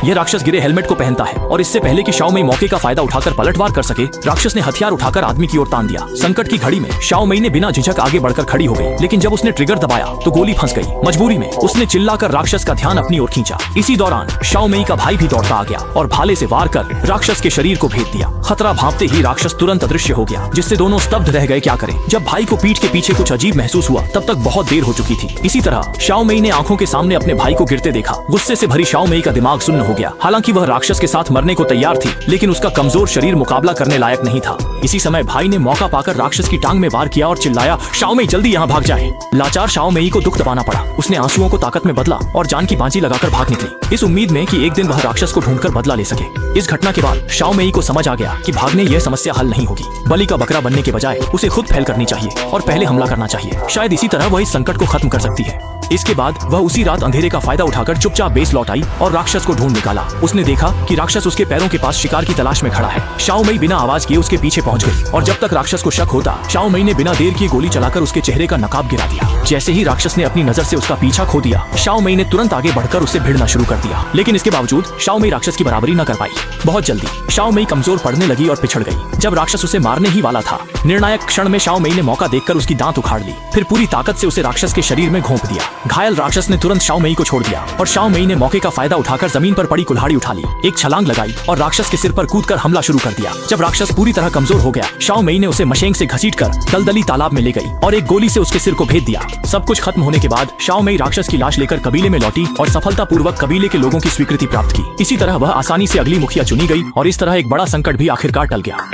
यह राक्षस गिरे हेलमेट को पहनता है और इससे पहले कि शाओ मई मौके का फायदा उठाकर पलटवार कर सके, राक्षस ने हथियार उठाकर आदमी की ओर तान दिया। संकट की घड़ी में शाओ मई ने बिना झिझक आगे बढ़कर खड़ी हो गई, लेकिन जब उसने ट्रिगर दबाया तो गोली फंस गई। मजबूरी में उसने चिल्लाकर राक्षस का ध्यान अपनी ओर खींचा। इसी दौरान शाओ मई का भाई भी दौड़ता आ गया और भाले से वार कर राक्षस के शरीर को भेद दिया। खतरा भांपते ही राक्षस तुरंत अदृश्य हो गया, जिससे दोनों स्तब्ध रह गए। क्या करें? जब भाई को पीठ के पीछे कुछ अजीब महसूस हुआ तब तक बहुत देर हो चुकी थी। इसी तरह शाओ मई ने आंखों के सामने अपने भाई को गिरते देखा। गुस्से से भरी शाओ मई का दिमाग सुन्न हो गया। हालांकि वह राक्षस के साथ मरने को तैयार थी, लेकिन उसका कमजोर शरीर मुकाबला करने लायक नहीं था। इसी समय भाई ने मौका पाकर राक्षस की टांग में वार किया और चिल्लाया, शाओ मई जल्दी यहाँ भाग जाए। लाचार शाओ मई को दुख दबाना पड़ा। उसने आंसुओं को ताकत में बदला और जान की बाजी लगाकर भाग निकली, इस उम्मीद में कि एक दिन वह राक्षस को ढूंढकर बदला ले सके। इस घटना के बाद शाओ मई को समझ आ गया कि भागने यह समस्या हल नहीं होगी। बलि का बकरा बनने के बजाय उसे खुद फैल करनी चाहिए और पहले हमला करना चाहिए। शायद इसी तरह वह इस संकट को खत्म कर सकती है। इसके बाद वह उसी रात अंधेरे का फायदा उठाकर चुपचाप बेस लौट आई और राक्षस को ढूंढ निकाला। उसने देखा कि राक्षस उसके पैरों के पास शिकार की तलाश में खड़ा है। शाओ मई बिना आवाज किए उसके पीछे पहुंच गई और जब तक राक्षस को शक होता, शाओ मई ने बिना देर किए गोली चलाकर उसके चेहरे का नकाब गिरा दिया। जैसे ही राक्षस ने अपनी नजर से उसका पीछा खो दिया, शाओ मई ने तुरंत आगे बढ़कर उससे भिड़ना शुरू कर दिया। लेकिन इसके बावजूद शाओ मई राक्षस की बराबरी न कर पाई। बहुत जल्दी शाओ मई कमजोर पड़ने लगी और पिछड़ गई। जब राक्षस उसे मारने ही वाला था, निर्णायक क्षण में शाओ मई ने मौका देखकर उसकी दांत उखाड़ ली, फिर पूरी ताकत से उसे राक्षस के शरीर में घोंप दिया। घायल राक्षस ने तुरंत शाओ मई को छोड़ दिया और शाओ मई ने मौके का फायदा उठाकर जमीन पर पड़ी कुल्हाड़ी उठा ली, एक छलांग लगाई और राक्षस के सिर पर कूदकर हमला शुरू कर दिया। जब राक्षस पूरी तरह कमजोर हो गया, शाओ मई ने उसे मशेंग से घसीटकर दलदली तालाब में ले गई और एक गोली से उसके सिर को भेद दिया। सब कुछ खत्म होने के बाद शाओ मई राक्षस की लाश लेकर कबीले में लौटी और सफलतापूर्वक कबीले के लोगों की स्वीकृति प्राप्त की। इसी तरह वह आसानी से अगली मुखिया चुनी गई और इस तरह एक बड़ा संकट भी आखिरकार टल गया।